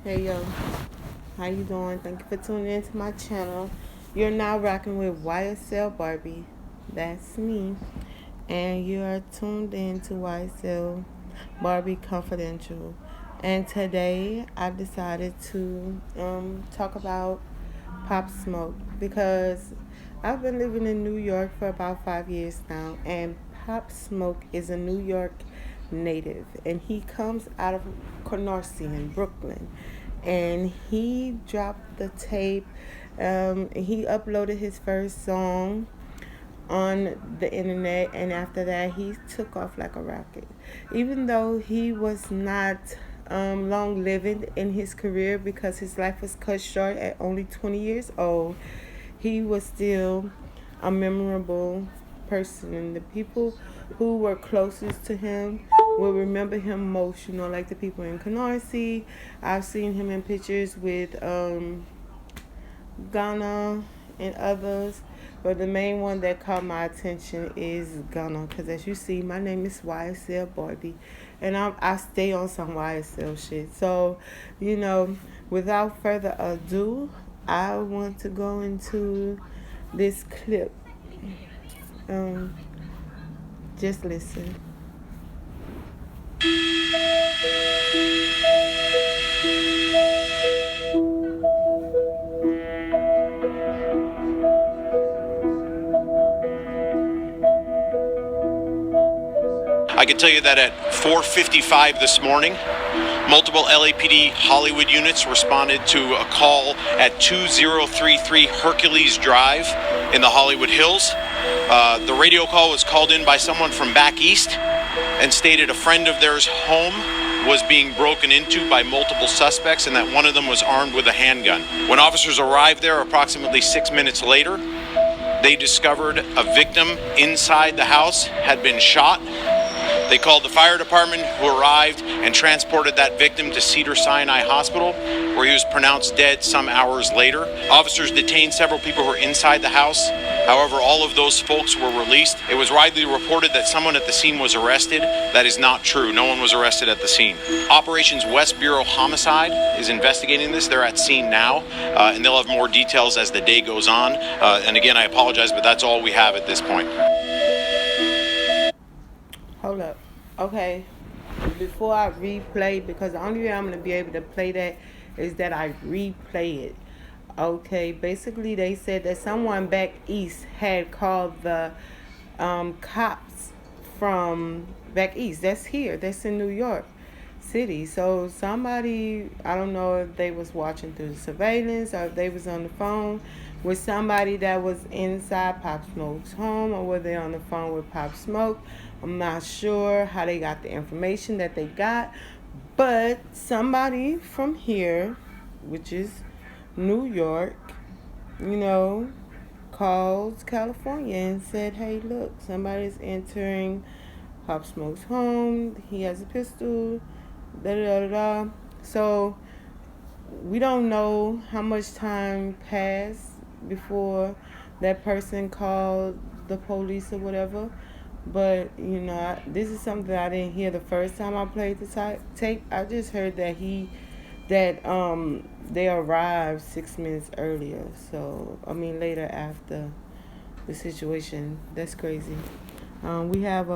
Hey yo, how you doing? Thank you for tuning in to my channel. You're now rocking with YSL Barbie. That's me. And you are tuned in to YSL Barbie Confidential. And today I decided to talk about Pop Smoke because I've been living in New York for about 5 years now, and Pop Smoke is a New York native, and he comes out of Canarsie in Brooklyn, and he dropped the tape. He uploaded his first song on the internet, and after that he took off like a rocket. Even though he was not long living in his career because his life was cut short at only 20 years old, he was still a memorable person, and the people who were closest to him will remember him most. You know, like the people in Canarsie. I've seen him in pictures with Ghana and others, but the main one that caught my attention is Ghana, because as you see, my name is YSL Barbie, and I stay on some YSL shit. So, you know, without further ado, I want to go into this clip. Just listen. I can tell you that at 4:55 this morning, multiple LAPD Hollywood units responded to a call at 2033 Hercules Drive in the Hollywood Hills. The radio call was called in by someone from back east and stated a friend of theirs' home was being broken into by multiple suspects and that one of them was armed with a handgun. When officers arrived there approximately 6 minutes later, they discovered a victim inside the house had been shot. They called the fire department, who arrived and transported that victim to Cedars-Sinai Hospital, where he was pronounced dead some hours later. Officers detained several people who were inside the house. However, all of those folks were released. It was widely reported that someone at the scene was arrested. That is not true. No one was arrested at the scene. Operations West Bureau Homicide is investigating this. They're at scene now, and they'll have more details as the day goes on. And again, I apologize, but that's all we have at this point. Hold up. Okay. Before I replay, because the only way I'm going to be able to play that is that I replay it. Okay. Basically, they said that someone back east had called the cops from back east. That's here. That's in New York City. So somebody, I don't know if they was watching through the surveillance or if they was on the phone with somebody that was inside Pop Smoke's home, or were they on the phone with Pop Smoke. I'm not sure how they got the information that they got, but somebody from here, which is New York, you know, called California and said, hey, look, somebody's entering Pop Smoke's home. He has a pistol, da-da-da-da. So we don't know how much time passed before that person called the police or whatever. But, you know, this is something I didn't hear the first time I played the tape. I just heard that they arrived 6 minutes earlier. So, I mean, later after the situation. That's crazy. I have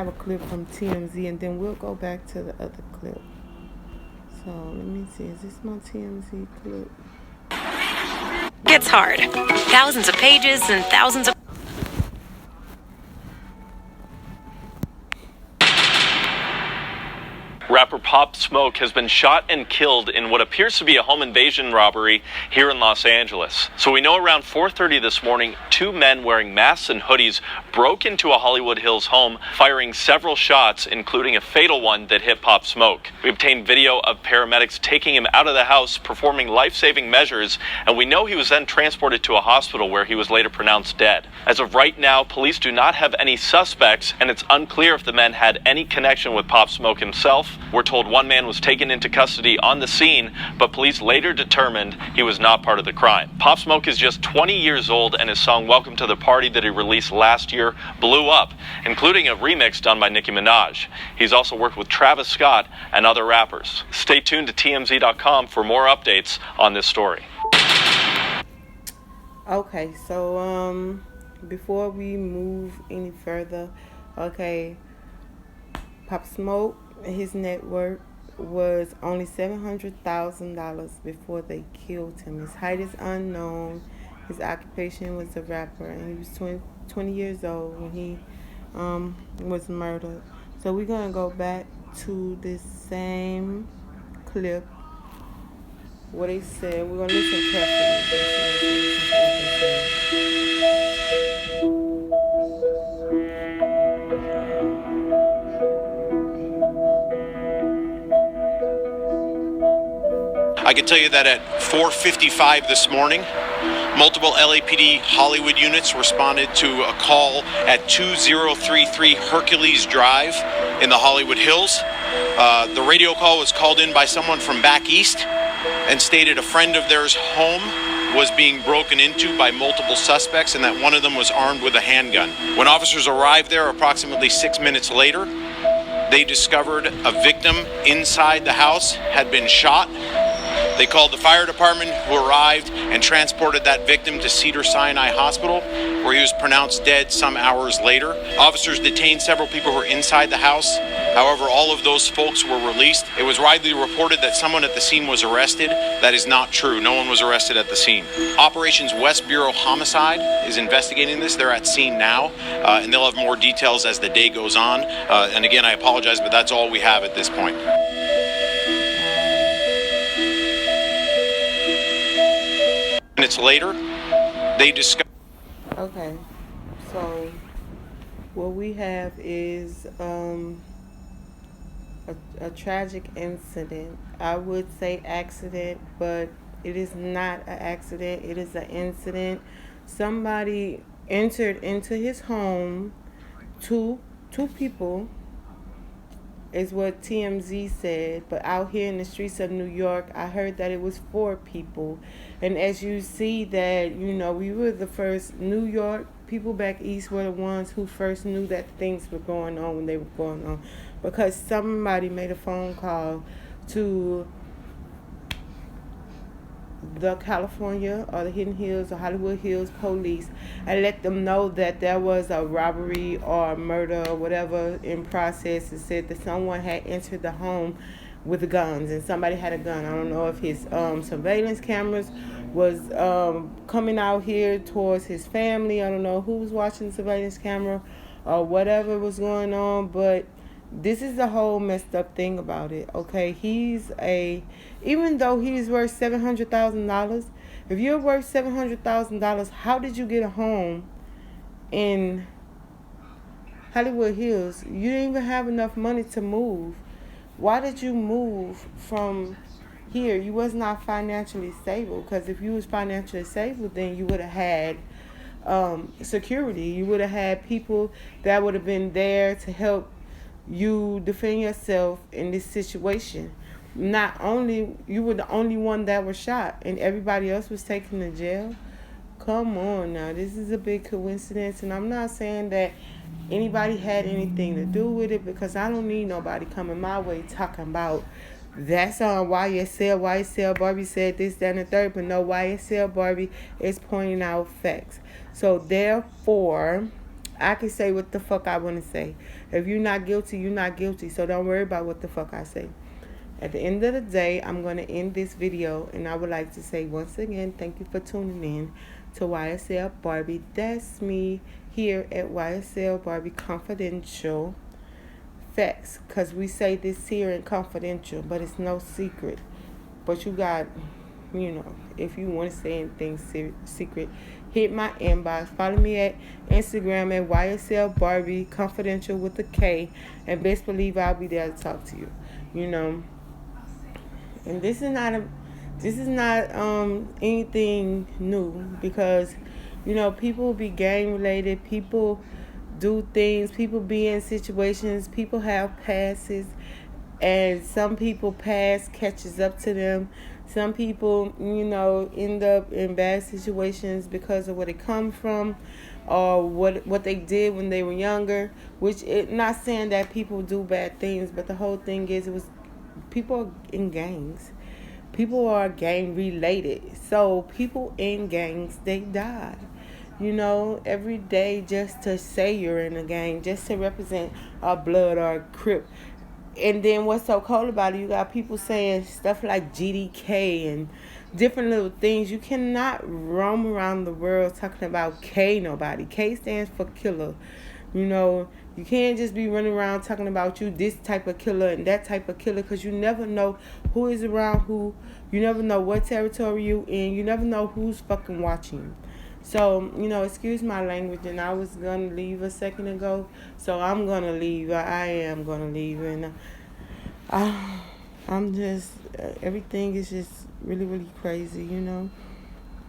a clip from TMZ, and then we'll go back to the other clip. So, let me see. Is this my TMZ clip? It's hard. Thousands of pages and thousands of... Rapper Pop Smoke has been shot and killed in what appears to be a home invasion robbery here in Los Angeles. So we know around 4:30 this morning, two men wearing masks and hoodies broke into a Hollywood Hills home, firing several shots, including a fatal one that hit Pop Smoke. We obtained video of paramedics taking him out of the house, performing life-saving measures, and we know he was then transported to a hospital where he was later pronounced dead. As of right now, police do not have any suspects, and it's unclear if the men had any connection with Pop Smoke himself. We're told one man was taken into custody on the scene, but police later determined he was not part of the crime. Pop Smoke is just 20 years old, and his song Welcome to the Party that he released last year blew up, including a remix done by Nicki Minaj. He's also worked with Travis Scott and other rappers. Stay tuned to TMZ.com for more updates on this story. Okay, so before we move any further, okay, Pop Smoke, his net worth was only $700,000 before they killed him. His height is unknown. His occupation was a rapper, and he was 20 years old when he was murdered. So we're gonna go back to this same clip. What they said. We're gonna listen carefully. I can tell you that at 4:55 this morning, multiple LAPD Hollywood units responded to a call at 2033 Hercules Drive in the Hollywood Hills. The radio call was called in by someone from back east and stated a friend of theirs' home was being broken into by multiple suspects and that one of them was armed with a handgun. When officers arrived there approximately 6 minutes later, they discovered a victim inside the house had been shot. They called the fire department, who arrived and transported that victim to Cedars-Sinai Hospital, where he was pronounced dead some hours later. Officers detained several people who were inside the house. However, all of those folks were released. It was widely reported that someone at the scene was arrested. That is not true. No one was arrested at the scene. Operations West Bureau Homicide is investigating this. They're at scene now, and they'll have more details as the day goes on. And again, I apologize, but that's all we have at this point. Minutes later, they discovered. Okay, so what we have is a tragic incident. I would say accident, but it is not an accident. It is an incident. Somebody entered into his home. Two people is what TMZ said, but out here in the streets of New York, I heard that it was 4 people. And as you see that, we were the first. New York people back east were the ones who first knew that things were going on when they were going on, because somebody made a phone call to the California or the Hidden Hills or Hollywood Hills police and let them know that there was a robbery or a murder or whatever in process, and said that someone had entered the home with guns, and somebody had a gun. I don't know if his surveillance cameras was coming out here towards his family. I don't know who was watching the surveillance camera or whatever was going on, but this is the whole messed up thing about it. Okay, even though he's worth $700,000, if you're worth $700,000, how did you get a home in Hollywood Hills? You didn't even have enough money to move. Why did you move from here? You was not financially stable, because if you was financially stable, then you would have had security. You would have had people that would have been there to help you defend yourself in this situation. Not only you were the only one that was shot and everybody else was taken to jail. Come on now, this is a big coincidence, and I'm not saying that anybody had anything to do with it, because I don't need nobody coming my way talking about that's on YSL Barbie said this, that, and the third. But no, YSL Barbie is pointing out facts. So therefore, I can say what the fuck I want to say. If you're not guilty, you're not guilty. So don't worry about what the fuck I say. At the end of the day, I'm going to end this video, and I would like to say once again, thank you for tuning in to YSL Barbie. That's me here at YSL Barbie Confidential Facts, because we say this here in confidential, but it's no secret. But you got, if you want to say anything secret, hit my inbox. Follow me at Instagram at YSL Barbie Confidential with a K, and best believe I'll be there to talk to you. And this is not anything new, because people be gang related, people do things, people be in situations, people have passes, and some people past catches up to them. Some people, end up in bad situations because of where they come from, or what they did when they were younger. Which, not saying that people do bad things, but the whole thing is, it was people in gangs. People are gang related, so people in gangs, they die. Every day, just to say you're in a gang, just to represent a blood or a crip. And then what's so cold about it, you got people saying stuff like GDK and different little things. You cannot roam around the world talking about K nobody. K stands for killer. You can't just be running around talking about you this type of killer and that type of killer, because you never know who is around who. You never know what territory you in. You never know who's fucking watching you. So, excuse my language, and I was going to leave a second ago. So I'm going to leave. I am going to leave. And I'm just, everything is just really, really crazy,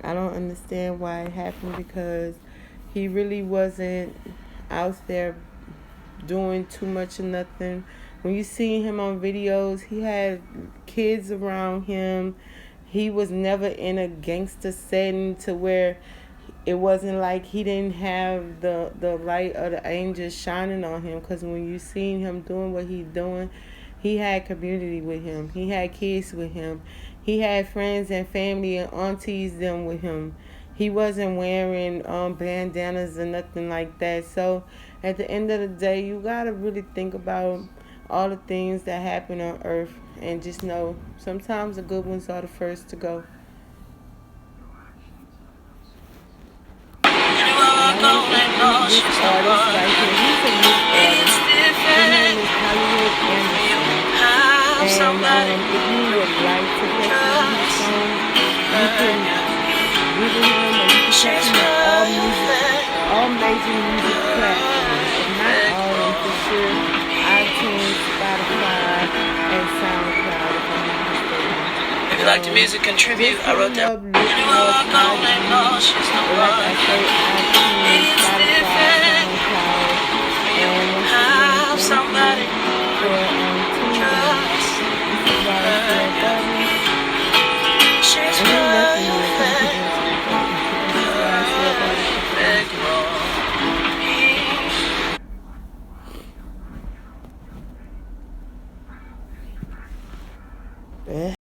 I don't understand why it happened, because he really wasn't out there doing too much of nothing. When you see him on videos, he had kids around him. He was never in a gangster setting to where it wasn't like he didn't have the light of the angels shining on him. Because when you seen him doing what he's doing, he had community with him. He had kids with him. He had friends and family and aunties them with him. He wasn't wearing bandanas or nothing like that. So at the end of the day, you got to really think about all the things that happen on earth, and just know sometimes the good ones are the first to go. This artist right here, he's a new artist. His name is Hollywood Anderson. And if you would like to listen to his song, you can Google him, or you can catch him on all major music platforms. If not all, I'm for sure iTunes, Spotify, and SoundCloud, if I'm not mistaken. If you like the music, contribute. I wrote that. Like I say, iTunes,